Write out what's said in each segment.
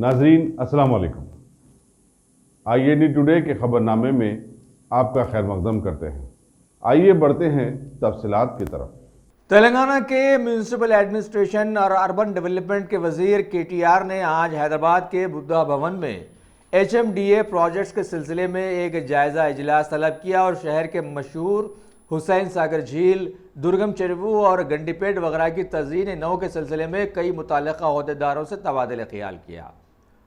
नाजरीन अस्सलाम वालेकुम। IAD टुडे के खबरनामे में आपका खैर मकदम करते हैं। आइए बढ़ते हैं तफसीलात की तरफ। तेलंगाना के म्यूनिसिपल एडमिनिस्ट्रेशन और अर्बन डेवलपमेंट के वजीर KTR ने आज हैदराबाद के बुद्धा भवन में HMDA प्रोजेक्ट्स के सिलसिले में एक जायज़ा इजलास तलब किया और शहर के मशहूर हुसैन सागर झील, दुर्गम चेरुवू और गंडीपेट वगैरह की तज़यीन नौ के सिलसिले में कई मुतल्लिक़ा अहदेदारों से तबादला ख्याल किया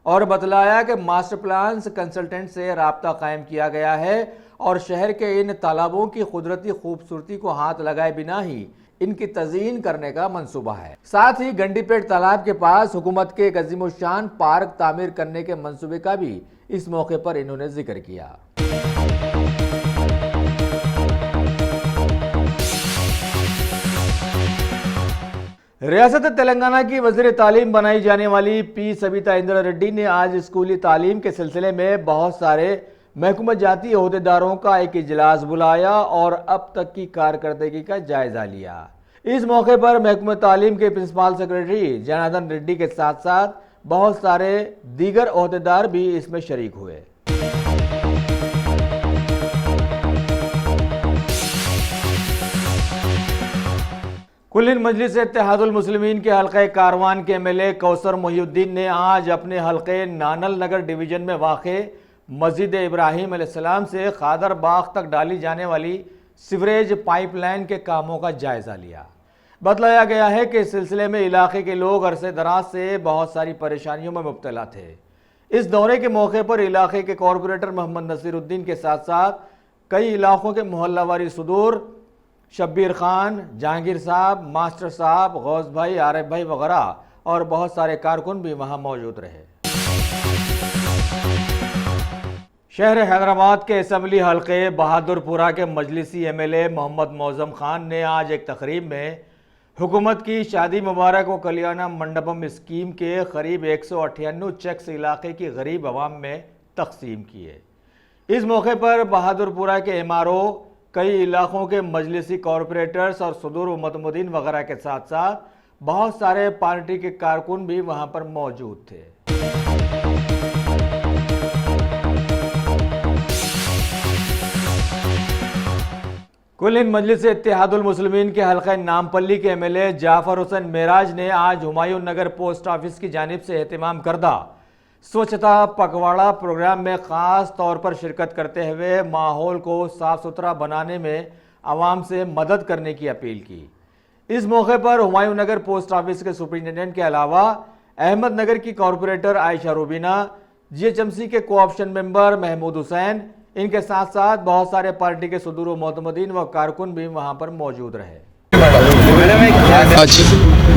और बतलाया कि मास्टर प्लान कंसल्टेंट से राब्ता कायम किया गया है और शहर के इन तालाबों की कुदरती खूबसूरती को हाथ लगाए बिना ही इनकी तज़यीन करने का मंसूबा है। साथ ही गंडीपेट तालाब के पास हुकूमत के एक अज़ीमुश्शान पार्क तामीर करने के मंसूबे का भी इस मौके पर इन्होंने जिक्र किया। रियासत तेलंगाना की वज़ीर तालीम बनाई जाने वाली P सविता इंदिरा रेड्डी ने आज स्कूली तालीम के सिलसिले में बहुत सारे महकमा जाती अहदेदारों का एक इजलास बुलाया और अब तक की कारकर्दगी का जायजा लिया। इस मौके पर महकमा तालीम के प्रिंसिपल सेक्रेटरी जनार्दन रेड्डी के साथ साथ बहुत सारे दीगर अहदेदार भी इसमें शरीक हुए। कुल्लिन मजलिस इत्तेहादुल मुस्लिमीन के हल्के कारवान के MLA कौसर मोहिउद्दीन ने आज अपने हल्के नानल नगर डिवीजन में वाक़े मस्जिद इब्राहिम अलैहिस्सलाम से खादर बाग तक डाली जाने वाली सीवरेज पाइपलाइन के कामों का जायज़ा लिया। बतलाया गया है कि इस सिलसिले में इलाके के लोग अरसे दराज से बहुत सारी परेशानियों में मुब्तला थे। इस दौरे के मौके पर इलाके के कॉरपोरेटर मोहम्मद नसीरुद्दीन के साथ साथ कई इलाकों के मोहल्लावारी सदूर शब्बीर खान, जहांगीर साहब, मास्टर साहब, गौस भाई, आरिफ भाई वगैरह और बहुत सारे कारकुन भी वहां मौजूद रहे। शहर हैदराबाद के असम्बली हल्के बहादुरपुरा के मजलिसी MLA मोहम्मद मौजम खान ने आज एक तकरीब में हुकूमत की शादी मुबारक व कल्याण मंडपम स्कीम के करीब 198 चेक्स इलाके की गरीब आवाम में तकसीम किए। इस मौके पर बहादुरपुरा के MRO, कई इलाकों के मजलिसी कॉरपोरेटर्स और सदूर व मतमुदीन वगैरह के साथ साथ बहुत सारे पार्टी के कारकुन भी वहां पर मौजूद थे। कुल्लिन मजलिस इत्तेहादुल मुस्लिमीन के हल्का नामपल्ली के MLA जाफर हुसैन मेराज ने आज हुमायूं नगर पोस्ट ऑफिस की जानिब से एहतमाम करदा स्वच्छता पखवाड़ा प्रोग्राम में ख़ास तौर पर शिरकत करते हुए माहौल को साफ़ सुथरा बनाने में आवाम से मदद करने की अपील की। इस मौके पर हुमायूं नगर पोस्ट ऑफिस के सुपरिटेंडेंट के अलावा अहमद नगर की कॉरपोरेटर आयशा रूबीना, GHMC के कोऑप्शन मेंबर महमूद हुसैन, इनके साथ साथ बहुत सारे पार्टी के सदूर व मोतमदीन व कारकुन भी वहाँ पर मौजूद रहे। आज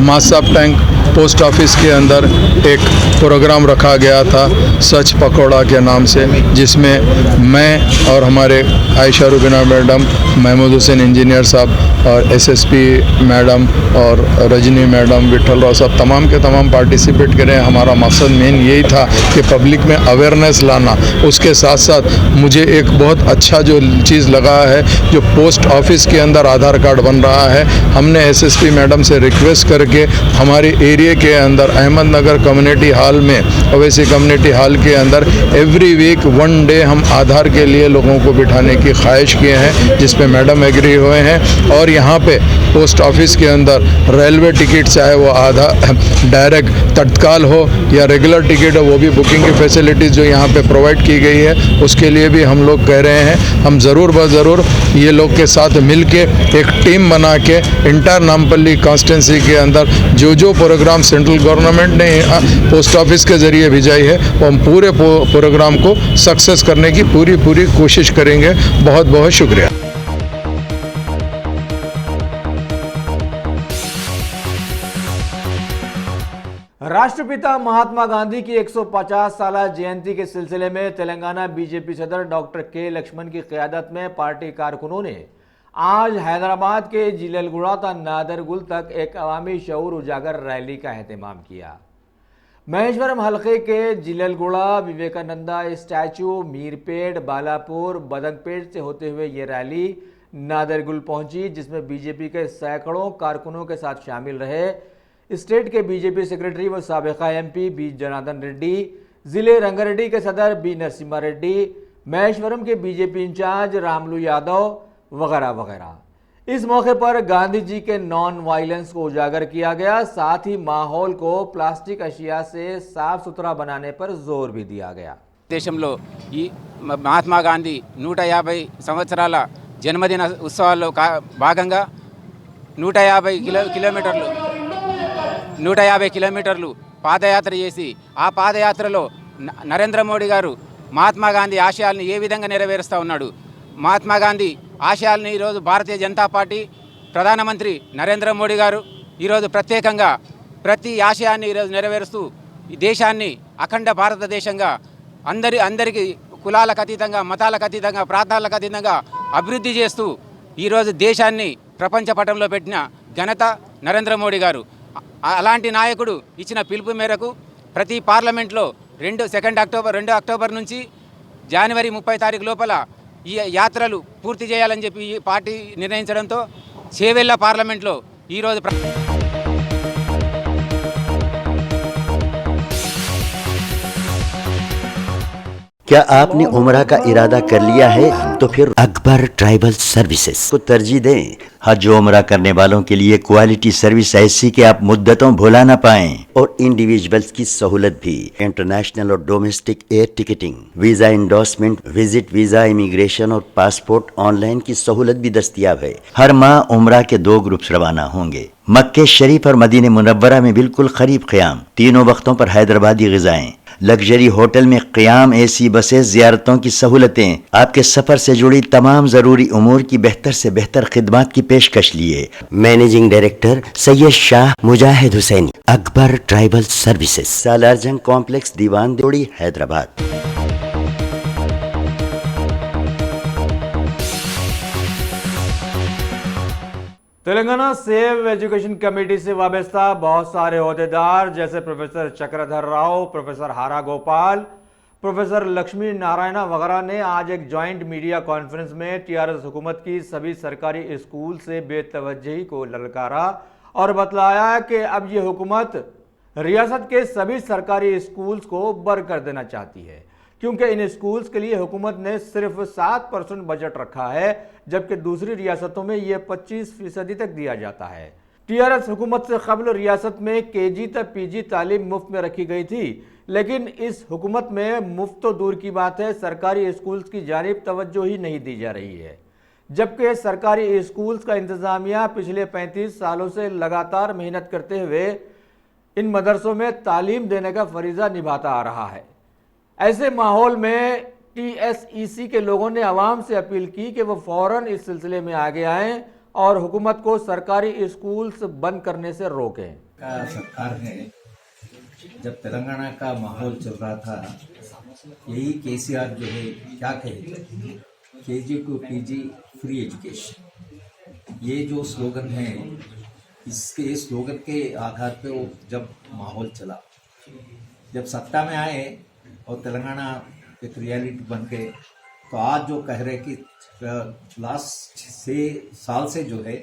मासाब टैंक पोस्ट ऑफिस के अंदर एक प्रोग्राम रखा गया था सच पकौड़ा के नाम से, जिसमें मैं और हमारे आयशा रूबीना मैडम, महमूद हुसैन इंजीनियर साहब और SSP मैडम और रजनी मैडम, विठल राव साहब तमाम के तमाम पार्टिसिपेट करें। हमारा मकसद मेन यही था कि पब्लिक में अवेयरनेस लाना। उसके साथ साथ मुझे एक बहुत अच्छा जो चीज़ लगा है, जो पोस्ट ऑफिस के अंदर आधार कार्ड बन रहा है, हमने SSP मैडम से रिक्वेस्ट करके हमारे एरिया के अंदर अहमद नगर कम्युनिटी हॉल में, ओवैसी कम्युनिटी हॉल के अंदर एवरी वीक 1 डे हम आधार के लिए लोगों को बिठाने की ख्वाहिश किए हैं, जिस पे मैडम एग्री हुए हैं। और यहाँ पे पोस्ट ऑफिस के अंदर रेलवे टिकट, चाहे वो आधा डायरेक्ट तत्काल हो या रेगुलर टिकट हो, वो भी बुकिंग की फैसिलिटीज़ जो यहाँ पे प्रोवाइड की गई है, उसके लिए भी हम लोग कह रहे हैं हम ज़रूर ज़रूर ये लोग के साथ मिल के एक टीम बना के इंटर नामपल्ली कॉन्स्टिट्यूंसी के अंदर जो प्रोग्राम सेंट्रल गवर्नमेंट ने पोस्ट ऑफिस के ज़रिए भिजाई है, वो हम पूरे प्रोग्राम को सक्सेस करने की पूरी कोशिश करेंगे। बहुत बहुत शुक्रिया। राष्ट्रपिता महात्मा गांधी की 150 साला जयंती के सिलसिले में तेलंगाना BJP सदर डॉक्टर K लक्ष्मण की क़यादत में पार्टी कारकुनों ने आज हैदराबाद के जिललगुड़ा ता नादरगुल तक एक अवामी शऊर उजागर रैली का एहतमाम किया। महेश्वरम हल्के के जिललगुड़ा, विवेकानंदा स्टैचू, मीरपेट, बालापुर, बदंगपेट से होते हुए ये रैली नादरगुल पहुंची, जिसमें BJP के सैकड़ों कारकुनों के साथ शामिल रहे। स्टेट के बीजेपी सेक्रेटरी व साबिका एमपी बी जनार्दन रेड्डी, जिले रंगारेड्डी के सदर बी नरसिम्हा रेड्डी, महेश्वरम के बीजेपी इंचार्ज रामलू यादव वगैरह वगैरह। इस मौके पर गांधी जी के नॉन वायलेंस को उजागर किया गया। साथ ही माहौल को प्लास्टिक अशिया से साफ सुथरा बनाने पर जोर भी दिया गया। దేశంలో ఈ మహాత్మా గాంధీ 150 సంవత్సరాల జన్మదిన ఉత్సవాల్లో భాగంగా 150 కిలోమీటర్లు పాదయాత్ర చేసి ఆ పాదయాత్రలో నరేంద్ర మోడీ గారు మహాత్మా గాంధీ ఆశయాలను ఏ విధంగా నెరవేరుస్తూ ఉన్నాడు, మహాత్మా గాంధీ ఆశయాలను ఈరోజు భారతీయ జనతా పార్టీ ప్రధానమంత్రి నరేంద్ర మోడీ గారు ఈరోజు ప్రత్యేకంగా ప్రతి ఆశయాన్ని ఈరోజు నెరవేరుస్తూ ఈ దేశాన్ని అఖండ భారతదేశంగా అందరికీ కులాలకు అతీతంగా, మతాలకు అతీతంగా, ప్రాంతాలకు అతీతంగా అభివృద్ధి చేస్తూ ఈరోజు దేశాన్ని ప్రపంచ పటంలో పెట్టిన ఘనత నరేంద్ర మోడీ గారు. అలాంటి నాయకుడు ఇచ్చిన పిలుపు మేరకు ప్రతి పార్లమెంట్లో 2 అక్టోబర్ నుంచి జనవరి 30 తారీఖు లోపల ఈ యాత్రలు పూర్తి చేయాలని చెప్పి ఈ పార్టీ నిర్ణయించడంతో చేవెళ్ళ పార్లమెంట్లో ఈరోజు क्या आपने उम्रा का इरादा कर लिया है? तो फिर अकबर ट्राइबल सर्विसेज को तरजीह दें। हज उम्रा करने वालों के लिए क्वालिटी सर्विस ऐसी कि आप मुद्दतों भुला ना पाएं, और इंडिविजुअल्स की सहूलत भी। इंटरनेशनल और domestic air ticketing, visa endorsement, visit visa, immigration और पासपोर्ट ऑनलाइन की सहूलत भी दस्तयाब है। हर माह उम्रा के 2 ग्रुप्स रवाना होंगे। मक्के शरीफ और मदीने मुनव्वरा में बिल्कुल करीब क़याम, तीनों वक्तों पर हैदराबादी ग़िज़ाएं, लग्जरी होटल में क़याम, एसी बसें, ज़ियारतों की सहूलतें, आपके सफ़र से जुड़ी तमाम ज़रूरी उमूर की बेहतर से बेहतर खिदमात की पेशकश लिए। Managing director Syed Shah Mujahid Hussain, Akbar tribal services, Salarjung complex, Diwan Deodi, Hyderabad. Telangana save education committee से वाबस्ता बहुत सारे ओहदेदार जैसे प्रोफेसर चक्रधर राव, प्रोफेसर हारा गोपाल, प्रोफेसर लक्ष्मी नारायणा वगैरह ने आज एक जॉइंट मीडिया कॉन्फ्रेंस में टीआरएस हुकूमत की सभी सरकारी स्कूल से बेतवज्जही को ललकारा और बतलाया कि अब ये हुकूमत रियासत के सभी सरकारी स्कूल्स को बंद कर देना चाहती है, क्योंकि इन स्कूल्स के लिए हुकूमत ने सिर्फ 7% बजट रखा है, जबकि दूसरी रियासतों में यह 25% तक दिया जाता है। टीआरएस हुकूमत से कबल रियासत में केजी तक पीजी तालीम मुफ्त में रखी गई थी, लेकिन इस हुकूमत में मुफ्त तो दूर की बात है, सरकारी स्कूल्स की जानिब तवज्जो ही नहीं दी जा रही है। जबकि सरकारी स्कूल्स का इंतज़ामिया पिछले 35 सालों से लगातार मेहनत करते हुए इन मदरसों में तालीम देने का फरीज़ा निभाता आ रहा है। ऐसे माहौल में टीएसईसी के लोगों ने आवाम से अपील की कि वो फौरन इस सिलसिले में आगे आएं और हुकूमत को सरकारी स्कूल्स बंद करने से रोकें। सरकार ने जब तेलंगाना का माहौल चल रहा था, यही केसीआर जो है क्या कहे, KG to PG free education, ये जो स्लोगन है, इसके स्लोगन के आधार पे वो जब माहौल चला, जब सत्ता में आए और तेलंगाना एक रियलिटी बन गए, तो आज जो कह रहे कि लास्ट 6 साल से जो है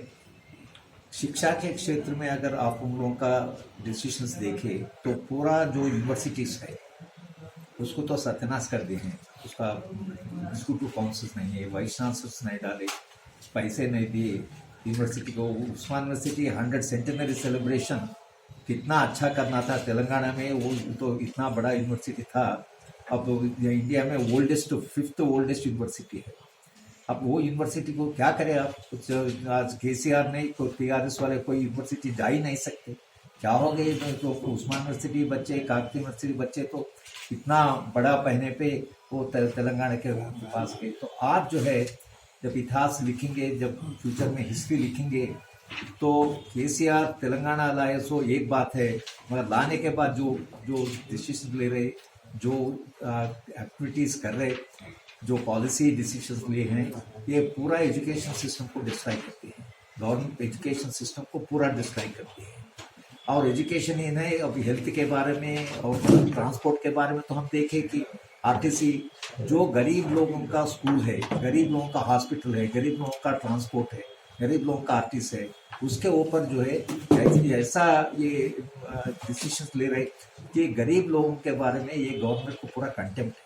शिक्षा के क्षेत्र में अगर आप उन लोगों का डिसीजंस देखें तो पूरा जो यूनिवर्सिटीज़ है उसको तो सत्यानाश कर दिए हैं। उसका एग्जीक्यूटिव काउंसिल्स नहीं है, वाइस चांसलर्स नहीं डाले, पैसे नहीं दिए यूनिवर्सिटी को। उस्मान यूनिवर्सिटी 100 सेंटेनरी सेलिब्रेशन कितना अच्छा करना था तेलंगाना में, वो तो इतना बड़ा यूनिवर्सिटी था। अब इंडिया में 5th ओल्डेस्ट यूनिवर्सिटी है। अब वो यूनिवर्सिटी को क्या करें आप? आज केसीआर नहीं तो टीआरएस वाले कोई यूनिवर्सिटी जा ही नहीं सकते, क्या हो गए? तो उस्मान यूनिवर्सिटी बच्चे, काकती यूनिवर्सिटी बच्चे तो इतना बड़ा पहने पे वो तेलंगाना के पास गए। तो आज जो है जब इतिहास लिखेंगे, जब फ्यूचर में हिस्ट्री लिखेंगे, तो केसीआर तेलंगाना लाए सो एक बात है, मगर लाने के बाद जो डिसीजन ले रहे, जो एक्टिविटीज़ कर रहे, जो पॉलिसी डिसीजंस लिए हैं, ये पूरा एजुकेशन सिस्टम को डिस्ट्रॉय करती है। गवर्नमेंट एजुकेशन सिस्टम को पूरा डिस्ट्रॉय करती है। और एजुकेशन ही नहीं, अभी हेल्थ के बारे में और ट्रांसपोर्ट के बारे में तो हम देखें कि आरटीसी, जो गरीब लोगों का स्कूल है, गरीब लोगों का हॉस्पिटल है, गरीब लोगों का ट्रांसपोर्ट है, गरीब लोगों का आर्टिस्ट है, उसके ऊपर जो है ऐसा ये डिसीजन ले रहे कि गरीब लोगों के बारे में ये गवर्नमेंट को पूरा कंटेम्प्ट,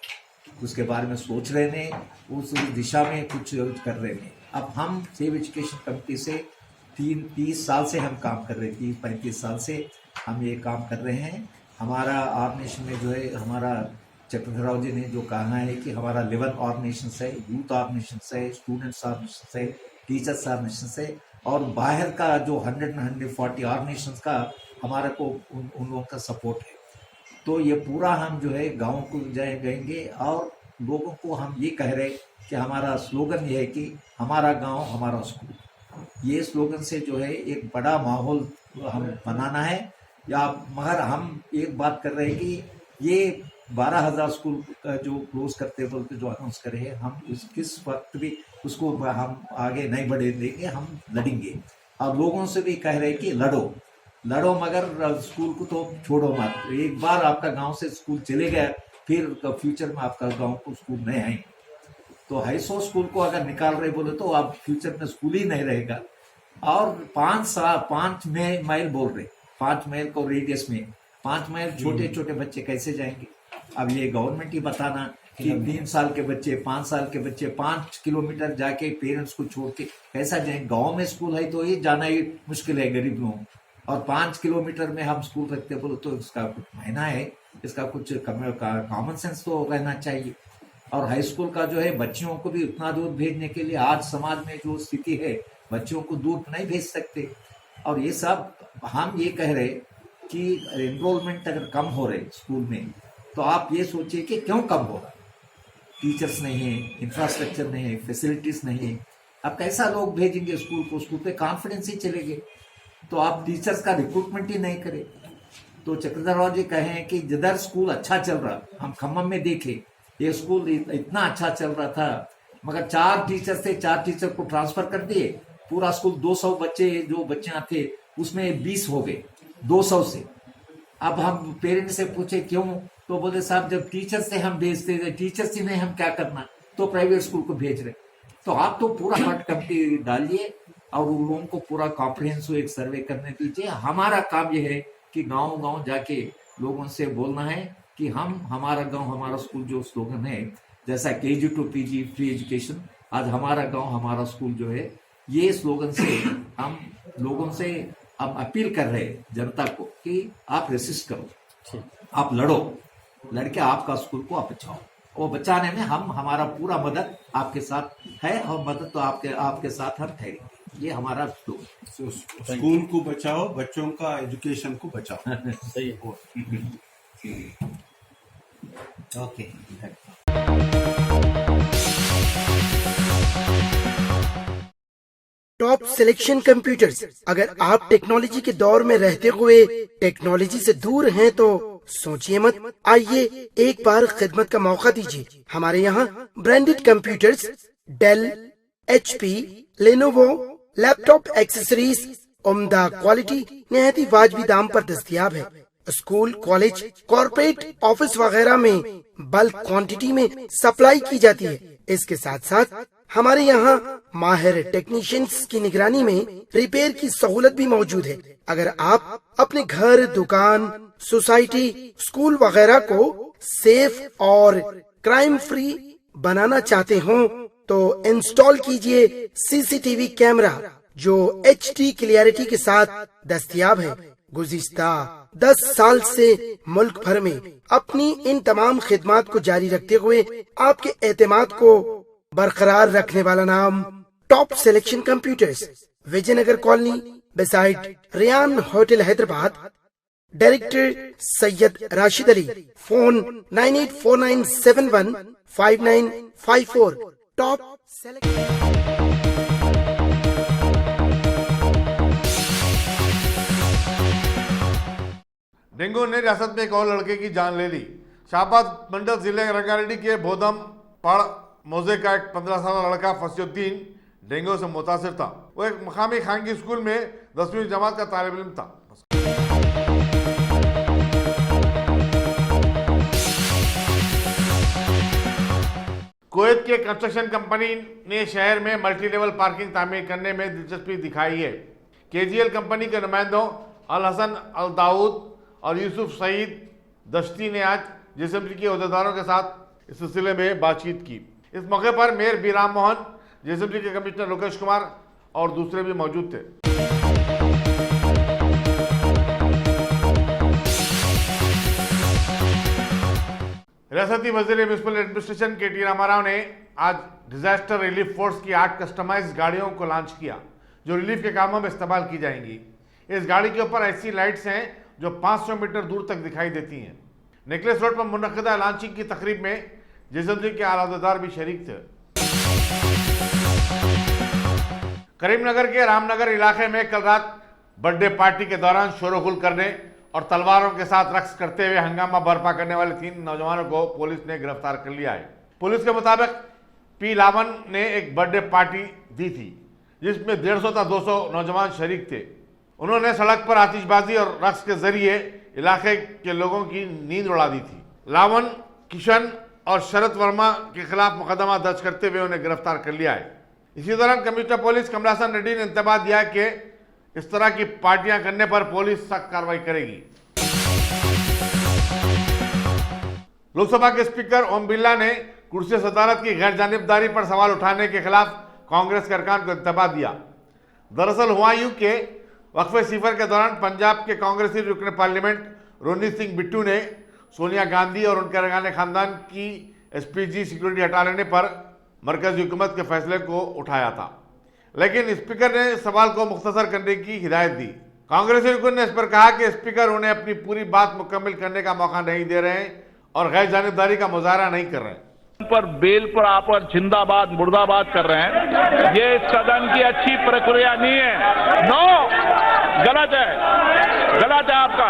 उसके बारे में सोच रहे ने, उस दिशा में कुछ कर रहे ने। अब हम सेव एजुकेशन कमेटी से 30 साल से हम काम कर रहे, 30-35 साल से हम ये काम कर रहे हैं। हमारा ऑर्गेनाइजेशन में जो है, हमारा चक्रधर राव जी ने जो कहा है कि हमारा 11 ऑर्गेनाइजेशन है, यूथ ऑर्गेनाइजेशन है, स्टूडेंट्स ऑर्गेनाइजेशन है, टीचर्स ऑर्गेनाइजेशन है, और बाहर का जो 140 ऑर्गेनाइजेशन का हमारा को उन लोगों का सपोर्ट है। तो ये पूरा हम जो है गाँव को जाएंगे और लोगों को हम ये कह रहे कि हमारा स्लोगन ये है कि हमारा गांव हमारा स्कूल। ये स्लोगन से जो है एक बड़ा माहौल हम बनाना है। या मगर हम एक बात कर रहे हैं कि ये 12,000 स्कूल का जो क्लोज करते बोलते जो अनाउंस करे हैं, हम किस वक्त भी उसको हम आगे नहीं बढ़े देंगे, हम लड़ेंगे। और लोगों से भी कह रहे हैं कि लड़ो मगर स्कूल को तो छोड़ो मत। एक बार आपका गांव से स्कूल चले गया, फिर फ्यूचर में आपका गांव को स्कूल नहीं आएंगे। तो 250 स्कूल को अगर निकाल रहे बोले तो अब फ्यूचर में स्कूल ही नहीं रहेगा। और 5 माइल बोल रहे, 5 माइल को रेडियस में 5 माइल छोटे छोटे बच्चे कैसे जाएंगे? अब ये गवर्नमेंट ही बताना कि 3 साल के बच्चे, 5 साल के बच्चे 5 किलोमीटर जाके पेरेंट्स को छोड़ के कैसा जाएंगे? गाँव में स्कूल है तो ये जाना ही मुश्किल है गरीब लोगों, और 5 किलोमीटर में हम स्कूल रखते बोलो तो इसका कुछ मायना है, इसका कुछ कॉमन सेंस तो रहना चाहिए। और हाई स्कूल का जो है बच्चियों को भी उतना दूर भेजने के लिए आज समाज में जो स्थिति है, बच्चियों को दूर नहीं भेज सकते। और ये सब हम ये कह रहे कि एनरोलमेंट अगर कम हो रहे स्कूल में, तो आप ये सोचिए कि क्यों कम हो रहा? टीचर्स नहीं है, इंफ्रास्ट्रक्चर नहीं है, फैसिलिटीज नहीं है। अब कैसा लोग भेजेंगे स्कूल को? स्कूल पे कॉन्फिडेंस ही चलेंगे तो आप टीचर्स का रिक्रूटमेंट ही नहीं करें। तो चक्रधर राव जी कहे हैं कि जिधर स्कूल अच्छा चल रहा, हम खम्मम में देखे ये स्कूल इतना अच्छा चल रहा था, मगर 4 टीचर थे, 4 टीचर को ट्रांसफर कर दिए, पूरा स्कूल 200 बच्चे जो बच्चियां थे उसमें 20 हो गए 200 से। अब हम पेरेंट्स से पूछे क्यों, तो बोले साहब जब टीचर से हम भेजते थे, टीचर से नहीं हम क्या करना, तो प्राइवेट स्कूल को भेज रहे। तो आप तो पूरा हट कमेटी डालिए और उन लोगों को पूरा कॉम्प्रिहेंसिव एक सर्वे करने दीजिए। हमारा काम यह है कि गांव-गांव जाके लोगों से बोलना है कि हम हमारा गांव हमारा स्कूल जो स्लोगन है, जैसा KG to PG free education, आज हमारा गांव हमारा स्कूल जो है, ये स्लोगन से हम लोगों से अब अपील कर रहे हैं जनता को कि आप रेसिस्ट करो, आप लड़के आपका स्कूल को आप बचाओ। वो बचाने में हम हमारा पूरा मदद आपके साथ है, और मदद तो आपके साथ हम ठहरेंगे। ये हमारा स्कूल को बचाओ, बच्चों का एजुकेशन को बचाओ। सही है। ओके। Top selection computers. अगर आप टेक्नोलॉजी के दौर में रहते हुए टेक्नोलॉजी से दूर हैं तो सोचिए मत, आइए एक बार खिदमत का मौका दीजिए। हमारे यहाँ branded computers Dell, HP, Lenovo, laptop accessories उम्दा क्वालिटी निहायत ही वाजिबी दाम पर दस्तयाब है। स्कूल, कॉलेज, कॉर्पोरेट, ऑफिस वगैरह में बल्क क्वांटिटी में सप्लाई की जाती है। इसके साथ साथ हमारे यहाँ माहिर टेक्नीशियंस की निगरानी में रिपेयर की सहूलत भी मौजूद है। अगर आप अपने घर, दुकान, सोसाइटी, स्कूल वगैरह को सेफ और क्राइम फ्री बनाना चाहते हो तो इंस्टॉल कीजिए CCTV कैमरा जो HD क्लियरिटी के साथ दस्तयाब है। गुज़िश्ता 10 साल से मुल्क भर में अपनी इन तमाम खिदमात को जारी रखते हुए आपके एतमाद को बरकरार रखने वाला नाम top selection computers, Vijayanagar colony beside Riyan hotel Hyderabad. Director Syed Rashid Ali. Phone 9849715954। टॉप डेंगू ने रियासत में एक और लड़के की जान ले ली। शाहबाद मंडल जिले रंगारेड्डी के बोदम पड़ मौजे का एक 15 साल लड़का फसियुद्दीन डेंगू से मुतासिर था। वो एक मकामी खानगी स्कूल में 10वीं जमात का तालिब इल्म था। कुवैत के कंस्ट्रक्शन कंपनी ने शहर में मल्टी लेवल पार्किंग तामीर करने में दिलचस्पी दिखाई है। केजीएल कंपनी के नुमाइंदों अल हसन अल दाऊद और यूसुफ सईद दश्ती ने आज जेएसएमसी के अहदेदारों के साथ इस सिलसिले में बातचीत की। इस मौके पर मेयर बी राम मोहन, जेएसएमसी के कमिश्नर लोकेश कुमार और दूसरे भी मौजूद थे। रियासती वजीर म्यूनिसिपल एडमिनिस्ट्रेशन के.टी. रामाराव ने आज डिजास्टर रिलीफ फोर्स की 8 कस्टमाइज्ड गाड़ियों को लॉन्च किया जो रिलीफ के कामों में इस्तेमाल की जाएंगी। इस गाड़ी के ऊपर ऐसी लाइट्स हैं जो 500 मीटर दूर तक दिखाई देती हैं। नेकलेस रोड पर मुनक्किदा लॉन्चिंग की तकरीब में जेएसएमसी के आलादार भी शरीक थे। करीमनगर के रामनगर इलाके में कल रात बर्थडे पार्टी के दौरान शोरगुल करने और तलवारों के साथ रक्स करते हुए हंगामा बर्पा करने वाले 3 नौजवानों को पुलिस ने गिरफ्तार कर लिया है। पुलिस के मुताबिक पी लावन ने एक बर्थडे पार्टी दी थी जिसमें 150 से 200 नौजवान शरीक थे। उन्होंने सड़क पर आतिशबाजी और रक्स के जरिए इलाके के लोगों की नींद उड़ा दी थी। लावन, किशन और शरद वर्मा के खिलाफ मुकदमा दर्ज करते हुए उन्हें गिरफ्तार कर लिया है। इसी दौरान कमिश्नर पुलिस कमलासन रेड्डी ने इंतबाह दिया कि इस तरह की पार्टियां करने पर पुलिस सख्त कार्रवाई करेगी। लोकसभा के स्पीकर ओम बिरला ने कुर्सी सदारत की गैर जानिबदारी पर सवाल उठाने के खिलाफ कांग्रेस के अरकान को इंतबाह दिया। दरअसल हुमायूं के वक्फे सिफर के दौरान पंजाब के कांग्रेसी रुकन पार्लियामेंट रोनी सिंह बिट्टू ने सोनिया गांधी और उनके रंगाने खानदान की एसपीजी सिक्योरिटी हटा लेने पर मरकजी हुकूमत के फैसले को उठाया था, लेकिन स्पीकर ने इस सवाल को मुख्तसर करने की हिदायत दी। कांग्रेसी रुकन ने इस पर कहा कि स्पीकर उन्हें अपनी पूरी बात मुकम्मल करने का मौका नहीं दे रहे हैं और गैर जानिबदारी का मुजाहरा नहीं कर रहे हैं। पर बेल पर आप और जिंदाबाद मुर्दाबाद कर रहे हैं, ये सदन की अच्छी प्रक्रिया नहीं है। नो, गलत है आपका।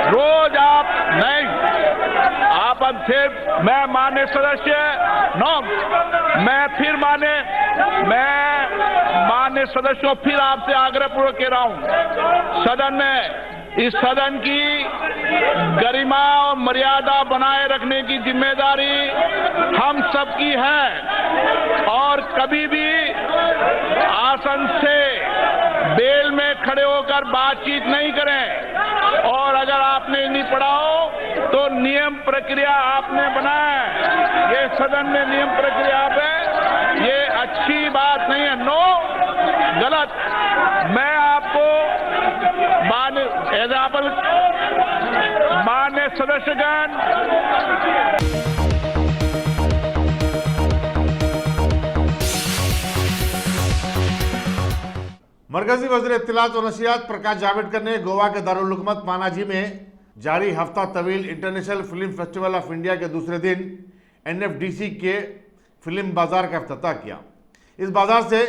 रोज आप नहीं, आप अब सिर्फ मैं माननीय सदस्य नो, मैं माननीय सदस्यों फिर आपसे आग्रह पूर्वक कह रहा हूं, सदन में इस सदन की गरिमा और मर्यादा बनाए रखने की जिम्मेदारी हम सबकी है और कभी भी आसन से बेल में खड़े होकर बातचीत नहीं करें। और अगर आपने नहीं पढ़ा हो तो नियम प्रक्रिया आपने बनाया है, ये सदन में नियम प्रक्रिया पे ये अच्छी बात नहीं है। नो, गलत। मैं आपको मान्य सदस्यगण, मरकजी वज़ीर इत्तलात और नशियात प्रकाश जावड़ेकर ने गोवा के दारुल हुकूमत पानाजी में जारी हफ्ता तवील international film festival of India के दूसरे दिन एनएफडीसी के फिल्म बाजार का इफ्तिताह किया। इस बाजार से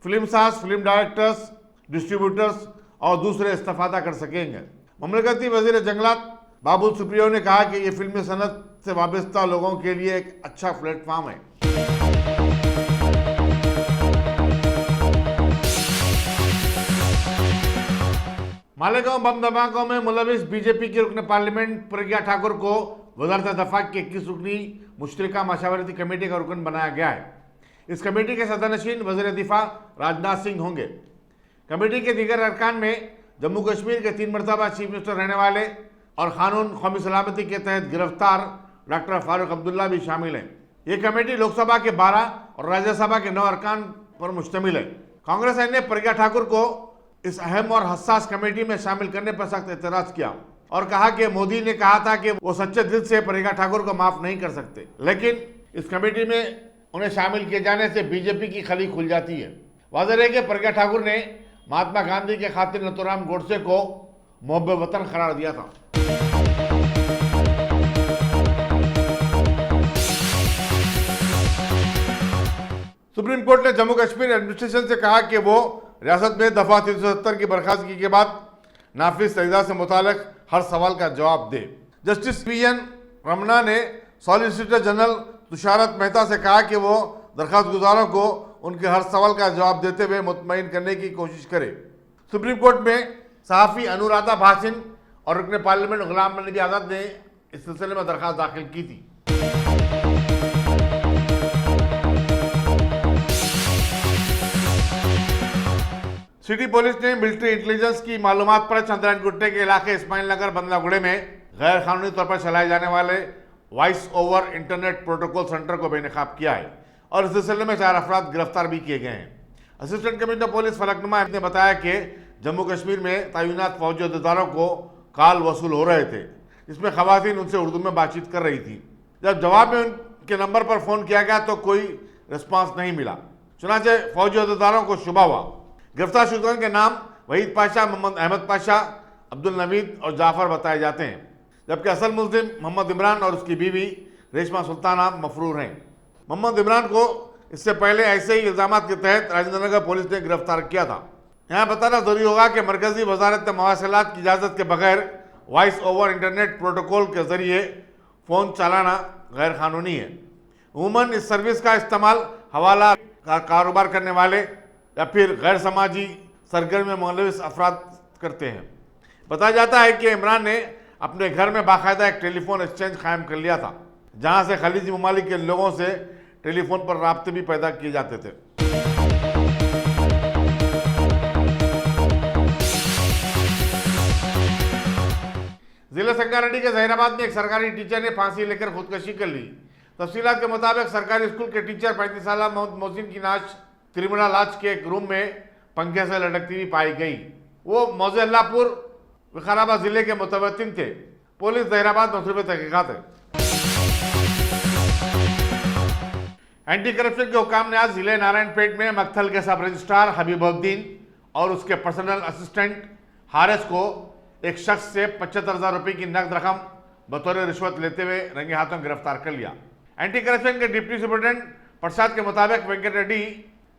फिल्म साज, फिल्म डायरेक्टर्स, डिस्ट्रीब्यूटर्स और दूसरे इस्तेफादा कर सकेंगे। ममलकती वज़ीर जंगलात बाबुल सुप्रियो ने कहा कि ये फिल्मी सनत से वाबस्ता लोगों के लिए एक अच्छा प्लेटफॉर्म है। मालेगांव बम धमाकों में मुलविस बीजेपी के रुकन पार्लियामेंट प्रज्ञा ठाकुर को वज़ारत दफा की 21 रुकनी मुश्तरका मशावरती कमेटी का रुकन बनाया गया है। इस कमेटी के सदरनशीन वज़ीर दिफा राजनाथ सिंह होंगे। कमेटी के दीगर अरकान में जम्मू कश्मीर के 3 मरतबा चीफ मिनिस्टर रहने वाले और कानून कौमी सलामती के तहत गिरफ्तार डॉक्टर फारूक अब्दुल्ला भी शामिल हैं। ये कमेटी लोकसभा के 12 और राज्यसभा के 9 अरकान पर मुश्तमिल है। कांग्रेस ने प्रज्ञा ठाकुर को इस अहम और हसास कमेटी में शामिल करने पर सख्त एतराज किया और कहा कि मोदी ने कहा था कि वो सच्चे दिल से प्रज्ञा ठाकुर को माफ नहीं कर सकते, लेकिन इस कमेटी में उन्हें शामिल किए जाने से बीजेपी की खली खुल जाती है। वाज़ेह है कि प्रज्ञा ठाकुर ने महात्मा गांधी के खातिर नथुराम गोडसे को मोहब्बे वतन करार दिया था। सुप्रीम कोर्ट ने जम्मू कश्मीर एडमिनिस्ट्रेशन से कहा कि वो रियासत में दफा 370 की बर्खास्तगी के बाद नाफिज सईदा से मुतालिक हर सवाल का जवाब दे। Justice PN. रमना ने सॉलिसिटर जनरल तुषारत मेहता से कहा कि वो दरख्वास्त गुजारों को उनके हर सवाल का जवाब देते हुए मुतमईन करने की कोशिश करे। सुप्रीम कोर्ट में सहाफ़ी अनुराधा भासिन और रुकन पार्लियामेंट गुलाम नबी आज़ाद ने इस सिलसिले में दरख्वास्त दाखिल की थी। सिटी पुलिस ने मिलिट्री इंटेलिजेंस की मालूमात पर चंद्रायन गुट्टे के इलाके इस्माइल नगर बंदलागुड़े में गैर कानूनी तौर पर चलाए जाने वाले voice over internet protocol centre को बेनकाब किया है और इस सिलसिले में 4 अफराद गिरफ्तार भी किए गए हैं। असिस्टेंट कमिश्नर पुलिस फलकनुमा ने बताया कि जम्मू कश्मीर में तैनात फौजी अहदेदारों को कॉल वसूल हो रहे थे, जिसमें खवातीन उनसे उर्दू में बातचीत कर रही थी। जब जवाब में उनके नंबर पर फ़ोन किया गया तो कोई रिस्पांस नहीं मिला। चुनाचे फौजी अहदेदारों को शुबा हुआ। गिरफ्तार शुदगान के नाम वहीद पाशा, मोहम्मद अहमद पाशा, अब्दुल नवीद और जाफर बताए जाते हैं, जबकि असल मुल्जिम मोहम्मद इमरान और उसकी बीवी रेशमा सुल्ताना मफरूर हैं। मोहम्मद इमरान को इससे पहले ऐसे ही इल्जामात के तहत राजेंद्र नगर पुलिस ने गिरफ्तार किया था। यहाँ बताना जरूरी होगा कि मरकजी वजारत मवासिलात की इजाज़त के बगैर वॉइस ओवर इंटरनेट प्रोटोकॉल के जरिए फ़ोन चलाना गैर कानूनी है। उमूमन इस सर्विस का इस्तेमाल हवाला का कारोबार करने वाले या फिर गैर समाजी सरगर्मी में मुलविस अफराद करते हैं। बताया जाता है कि इमरान ने अपने घर में बाकायदा एक टेलीफोन एक्सचेंज कायम कर लिया था, जहाँ से खलीजी ममालिक के लोगों से टेलीफोन पर राब्ते भी पैदा किए जाते थे। जिला संगारेड्डी के जहीराबाद में एक सरकारी टीचर ने फांसी लेकर खुदकशी कर ली। तफसीलात के मुताबिक सरकारी स्कूल के टीचर 35 साल मोहम्मद मोहसिन की लाश त्रिमुला लॉज के एक रूम में पंखे से लटकती हुई पाई गई। वो मौजे अल्लाहपुर विकाराबाद जिले के मुतवत्तिन थे। पुलिस जहीराबाद मसरूफ़ तहकीकात है। एंटी करप्शन के हुकाम ने आज जिले नारायणपेट में मक्थल के सब रजिस्ट्रार हबीबुद्दीन और उसके पर्सनल असिस्टेंट हारिस को एक शख्स से 75,000 रुपये की नकद रकम बतौर रिश्वत लेते हुए रंगे हाथों गिरफ्तार कर लिया। एंटी करप्शन के डिप्टी सुपरिटेंडेंट प्रसाद के मुताबिक वेंकट रेड्डी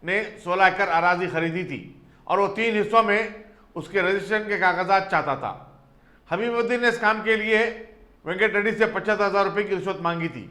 ने 16 एकड़ अराजी खरीदी थी और वो 3 हिस्सों में उसके रजिस्ट्रेशन के कागजात चाहता था। हबीबुद्दीन ने इस काम के लिए वेंकट रेड्डी से 75,000 रुपये की रिश्वत मांगी थी।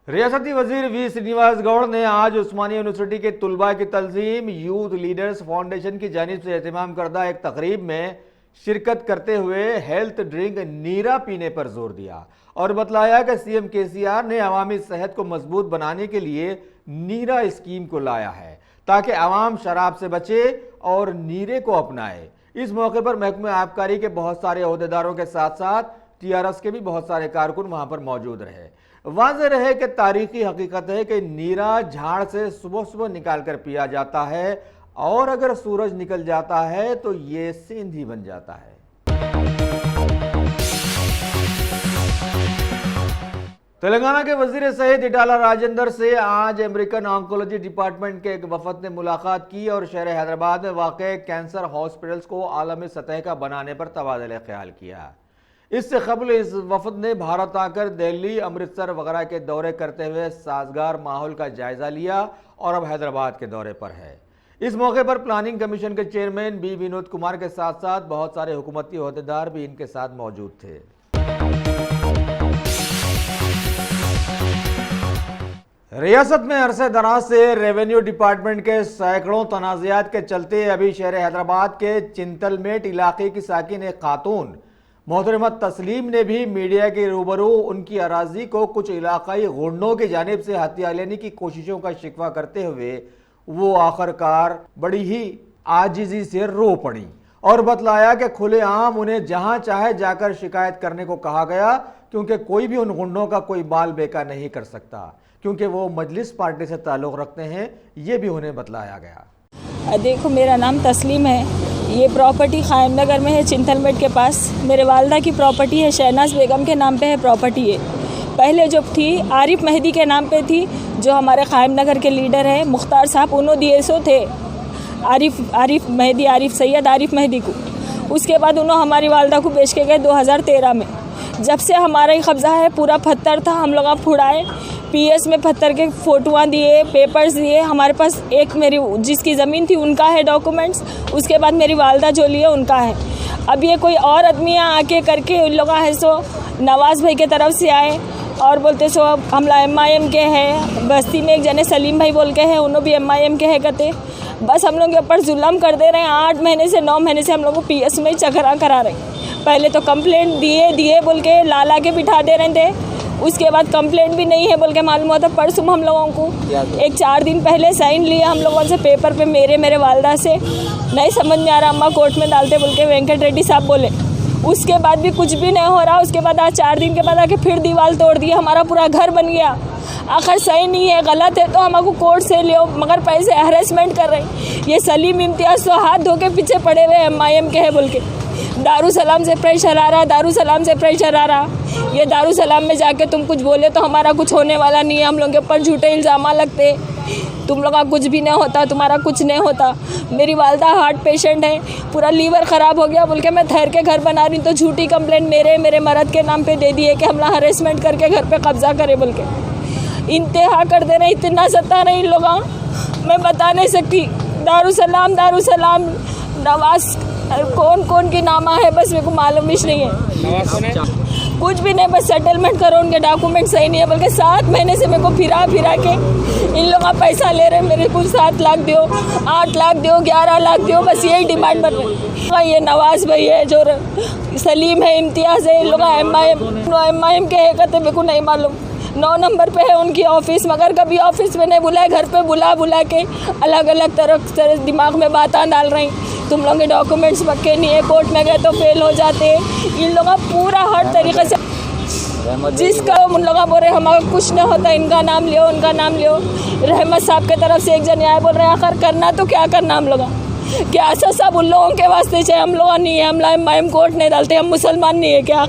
रियासती वजीर वी श्रीनिवास गौड़ ने आज उस्मानिया यूनिवर्सिटी के तुलबा की तंजीम यूथ लीडर्स फाउंडेशन की जानिब से एहतमाम करदा एक तकरीब में शिरकत करते हुए हेल्थ ड्रिंक नीरा पीने पर जोर दिया और बतलाया कि सीएम केसीआर ने अवामी सेहत को मजबूत बनाने के लिए नीरा स्कीम को लाया है ताकि अवाम शराब से बचे और नीरे को अपनाए। इस मौके पर महकमे आबकारी के बहुत सारे अहदेदारों के साथ साथ टीआरएस के भी बहुत सारे कारकुन वहां पर मौजूद रहे। वाज़ेह रहे कि तारीखी हकीकत है कि नीरा झाड़ से सुबह सुबह निकाल कर पिया जाता है और अगर सूरज निकल जाता है तो ये सेंधी बन जाता है। तेलंगाना के वजीर सेहत इटाला राजेंद्र से आज अमेरिकन ऑन्कोलॉजी डिपार्टमेंट के एक वफद ने मुलाकात की और शहर हैदराबाद में वाक़ कैंसर हॉस्पिटल्स को आलमी सतह का बनाने पर तबादला ख्याल किया। इससे कबल इस वफद ने भारत आकर दिल्ली, अमृतसर वगैरह के दौरे करते हुए साजगार माहौल का जायजा लिया और अब हैदराबाद के दौरे पर है। इस मौके पर प्लानिंग कमीशन के चेयरमैन बी विनोद कुमार के साथ साथ बहुत सारे हुकूमती अहदेदार भी इनके साथ मौजूद थे। रियासत में अरसे दराज से रेवेन्यू डिपार्टमेंट के सैकड़ों तनाज़ात के चलते अभी शहर हैदराबाद के चिंतलमेट इलाके की साकिन एक खातून मोहतरमा तस्लीम ने भी मीडिया के रूबरू उनकी अराजी को कुछ इलाकाई गुंडों की जानिब से हथिया लेने की कोशिशों का शिकवा करते हुए वो आखिरकार बड़ी ही आजिजी से रो पड़ी और बतलाया कि खुलेआम उन्हें जहां चाहे जाकर शिकायत करने को कहा गया, क्योंकि कोई भी उन गुंडों का कोई बाल बेका नहीं कर सकता क्योंकि वो मजलिस पार्टी से ताल्लुक़ रखते हैं, ये भी उन्हें बतलाया गया। देखो, मेरा नाम तस्लीम है। ये प्रॉपर्टी क़ायम नगर में है, चिंतलमेट के पास। मेरे वालदा की प्रॉपर्टी है, शहनाज बेगम के नाम पे है प्रॉपर्टी है। पहले जो थी आरिफ मेहदी के नाम पे थी, जो हमारे क़ायम नगर के लीडर हैं मुख्तार साहब, उन्होंने दिए सो थे आरिफ सैयद आरिफ मेहदी को। उसके बाद उन्होंने हमारी वालदा को बेच के गए 2013 में। जब से हमारा ही कब्ज़ा है, पूरा पत्थर था, हम लोग फुड़ाए, पीएस में पत्थर के फ़ोटोआँ दिए, पेपर्स दिए। हमारे पास एक मेरी जिसकी ज़मीन थी उनका है डॉक्यूमेंट्स, उसके बाद मेरी वालदा जो लिए उनका है। अब ये कोई और आदमियाँ आके करके उन लोग है सो नवाज़ भाई के तरफ से आए और बोलते सो हमला MIM के हैं। बस्ती में एक जने सलीम भाई बोल के हैं, उन्होंने भी MIM के है कहते। बस हम लोग के ऊपर जुल्म कर दे रहे हैं। 8 महीने से 9 महीने से हम लोग को पीएस में ही चकरा करा रहे। पहले तो कंप्लेंट दिए बोल के ला के बिठा दे रहे थे, उसके बाद कंप्लेंट भी नहीं है बोल के मालूम हुआ था परसों हम लोगों को। एक 4 दिन पहले साइन लिए हम लोगों से पेपर पे मेरे वालदा से, नहीं समझ में आ रहा अम्मा कोर्ट में डालते बोल के वेंकट रेड्डी साहब बोले। उसके बाद भी कुछ भी नहीं हो रहा। उसके बाद आज 4 दिन के बाद आके फिर दीवार तोड़ दी, हमारा पूरा घर बन गया। आखिर सही नहीं है, गलत है तो हमको कोर्ट से लियो, मगर पैसे हरेसमेंट कर रहे हैं। ये सलीम इम्तियाज़ तो हाथ धो के पीछे पड़े हुए MIM के है बोल के, दारूसलाम से प्रेशर आ रहा, दारूसलाम से प्रेशर आ रहा। ये दारूसलाम में जाके तुम कुछ बोले तो हमारा कुछ होने वाला नहीं है, हम लोग के ऊपर झूठे इल्ज़ाम लगते, तुम लोग का कुछ भी नहीं होता, तुम्हारा कुछ नहीं होता। मेरी वालदा हार्ट पेशेंट है, पूरा लीवर ख़राब हो गया बोल के मैं ठहर के घर बना रही, तो झूठी कंप्लेंट मेरे मर्द के नाम पे दे दी है कि हम लोग हरेसमेंट करके घर पे कब्जा करें बोल के। इंतहा कर दे रहे, इतना सता रहे इन लोग, मैं बता नहीं सकती। दारूसलाम नवाज कौन कौन की नामा है बस मेरे को मालूम भी नहीं है, कुछ भी नहीं, बस सेटलमेंट करो, उनके डॉक्यूमेंट सही नहीं है बल्कि 7 महीने से मेरे को फिरा के इन लोग का पैसा ले रहे हैं। मेरे को 7 लाख दो, 8 लाख दो, 11 लाख दो, बस यही डिमांड कर रहे हैं। ये नवाज भाई है, जो सलीम है, इम्तियाज़ है, इन लोग MIM के है कहते मेरे को नहीं मालूम। 9 नंबर पे है उनकी ऑफिस, मगर कभी ऑफिस में नहीं बुलाए, घर पे बुला के अलग अलग तरह दिमाग में बातें डाल रही। तुम लोगों के डॉक्यूमेंट्स पक्के नहीं है, कोर्ट में गए तो फेल हो जाते। इन लोगों का पूरा हर तरीके से जिसका उन लोग बोल रहे हमारा कुछ नहीं होता, इनका नाम लियो, उनका नाम लियो। रहमत साहब की तरफ से एक जन आए बोल रहे हैं आखिर करना तो क्या करना हम लोग, क्या ऐसा सब उन लोगों के वास्ते चाहिए, हम लोग नहीं है, हम MIM कोर्ट नहीं डालते, हम मुसलमान नहीं है क्या?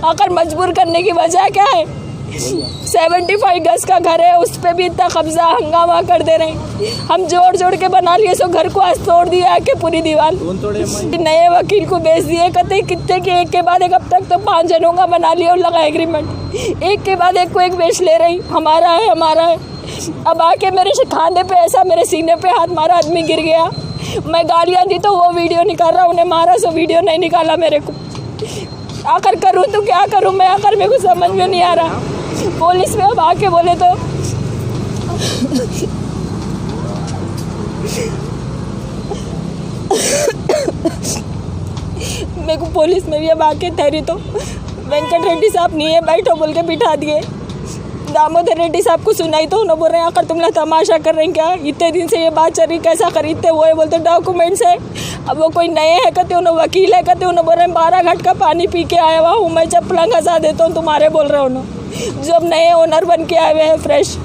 आखिर मजबूर करने की वजह क्या है? 75 गज का घर है, उस पर भी इतना कब्जा हंगामा कर दे रहे हैं। हम जोड़ के बना लिए, सो घर को आज तोड़ दिया के पूरी दीवार। नए वकील को बेच दिए, कहते कितने के एक के बाद एक, अब तक तो 5 जनों का बना लिया और लगा एग्रीमेंट, एक के बाद एक को एक बेच ले रही, हमारा है। अब आके मेरे खाने पे ऐसा मेरे सीने पे हाथ मारा, आदमी गिर गया। मैं गालियाँ दी तो वो वीडियो निकाल रहा, उन्हें मारा सो वीडियो नहीं निकाला मेरे को। आकर करूँ तो क्या करूँ मैं, आकर मेरे को समझ में नहीं आ रहा। पुलिस में अब आके बोले तो मेरे को पुलिस में भी अब आके ठहरी तो वेंकट रेड्डी साहब नहीं है, बैठो बोल के बिठा दिए। दामोदर रेड्डी साहब को सुनाई तो उन्होंने बोल रहे हैं आकर तुम लोग तमाशा कर रहे हैं क्या, इतने दिन से ये बात चल रही, कैसा खरीदते वो है, बोलते डॉक्यूमेंट्स है। अब वो कोई नए हैं कहते, उन्होंने वकील है कहते, उन्होंने बोल रहे हैं 12 घंटे का पानी पी के आया हुआ हूँ मैं, चप्पला घसा देता हूँ तुम्हारे, बोल रहे उन्होंने जब नए ओनर बन के आए हुए हैं फ्रेश।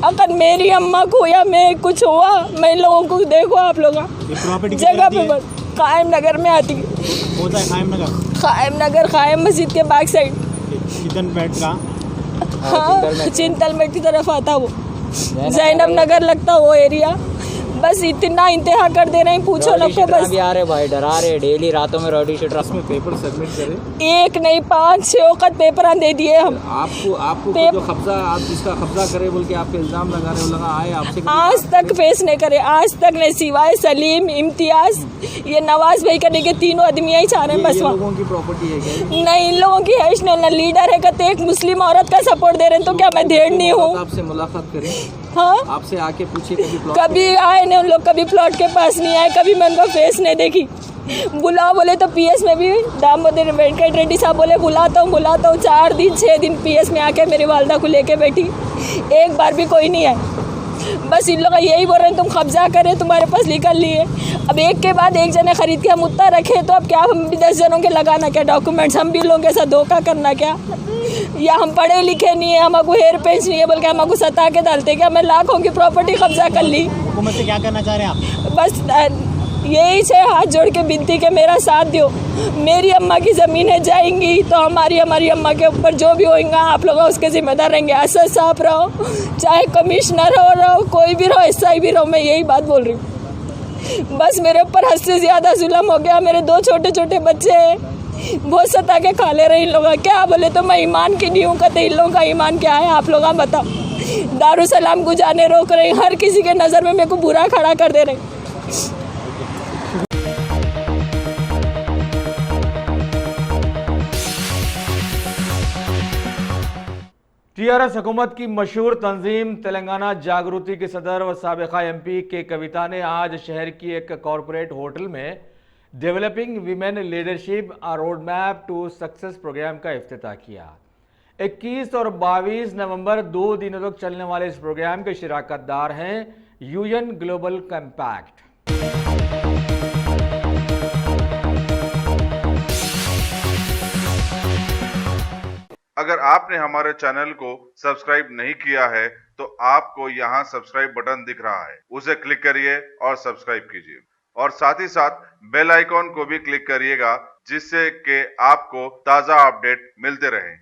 अगर मेरी अम्मा को या मैं कुछ हुआ, मैं इन लोगों को देखो आप लोग जगह पे कायम नगर में आती है, कायम मस्जिद के बैक साइड, हाँ चिंतल मेट की तरफ आता वो, जैनब नगर लगता वो एरिया। बस इतना इंतहा कर दे रहे हैं, पूछो लोग को बस। आ रहे भाई, डरा रहे, डेली रातों में रोटी शीट में पेपर सबमिट करें, एक नहीं 5-6 वक्त पेपर दे दिए हम। आपको जो कब्जा, आप जिसका कब्जा करे बोल के आपके इल्जाम लगा रहे हो, लगा आए आपसे, आज तक फेस नहीं करे, आज तक नहीं, सिवाय सलीम, इम्तियाज, ये नवाज भाई करने के 3 आदमी ही चाह रहे हैं बस। लोगों की प्रॉपर्टी है क्या? नहीं, इन लोगों की है ना, लीडर है कहते एक मुस्लिम औरत का सपोर्ट दे रहे हैं, तो क्या मैं धेड़ नहीं हूँ? आपसे मुलाकात करें, हाँ आपसे आके पूछिए, कभी आए नहीं उन लोग, कभी प्लॉट के पास नहीं आए, कभी मैं उनका फेस नहीं देखी। बुलाओ बोले तो PS में भी दामोदर वेंकट रेड्डी साहब बोले बुलाता हूँ 4 दिन 6 दिन PS में आके मेरी वालदा को लेके बैठी, एक बार भी कोई नहीं आए। बस इन लोग यही बोल रहे हैं तुम कब्जा करें, तुम्हारे पास निकल लिए। अब एक के बाद एक जने खरीद के हम उतना रखे तो अब क्या हम भी 10 जनों के लगाना क्या डॉक्यूमेंट्स, हम भी लोगों के साथ धोखा करना क्या? या हम पढ़े लिखे नहीं है, हमको हेयर पेंच नहीं है बल्कि हमको सता के डालते क्या? मैं लाखों की प्रॉपर्टी कब्जा कर ली। हुकूमत से क्या करना चाह रहे हैं आप? बस यही से हाथ जोड़ के विनती के मेरा साथ दो। मेरी अम्मा की ज़मीनें जाएंगी तो हमारी अम्मा के ऊपर जो भी होगा आप लोग उसके जिम्मेदार रहेंगे। असद साहब रहो, चाहे कमिश्नर रहो, कोई भी रहो, SI भी रहो, मैं यही बात बोल रही हूँ। बस मेरे ऊपर हद से ज़्यादा जुल्म हो गया। मेरे 2 छोटे छोटे बच्चे हैं, बहुत सता के खा ले रहे इन लोग। क्या बोले तो मैं ईमान की नहीं हूँ, कहते इन लोगों का ईमान क्या है आप लोग बताओ। दारुसलाम को जाने रोक रहे, हर किसी के नज़र में मेरे को बुरा खड़ा कर दे रहे। TRS हुकूमत की मशहूर तंजीम तेलंगाना जागृति के सदर व साबिका MP के कविता ने आज शहर की एक कॉरपोरेट होटल में developing women leadership road map to success programme का इफ्तिताह किया। 21 और 22 नवंबर 2 दिनों तक चलने वाले इस प्रोग्राम के शिराकतदार हैं यूएन ग्लोबल कम्पैक्ट। अगर आपने हमारे चैनल को सब्सक्राइब नहीं किया है तो आपको यहाँ सब्सक्राइब बटन दिख रहा है, उसे क्लिक करिए और सब्सक्राइब कीजिए और साथ ही साथ बेल आइकॉन को भी क्लिक करिएगा जिससे कि आपको ताज़ा अपडेट मिलते रहें।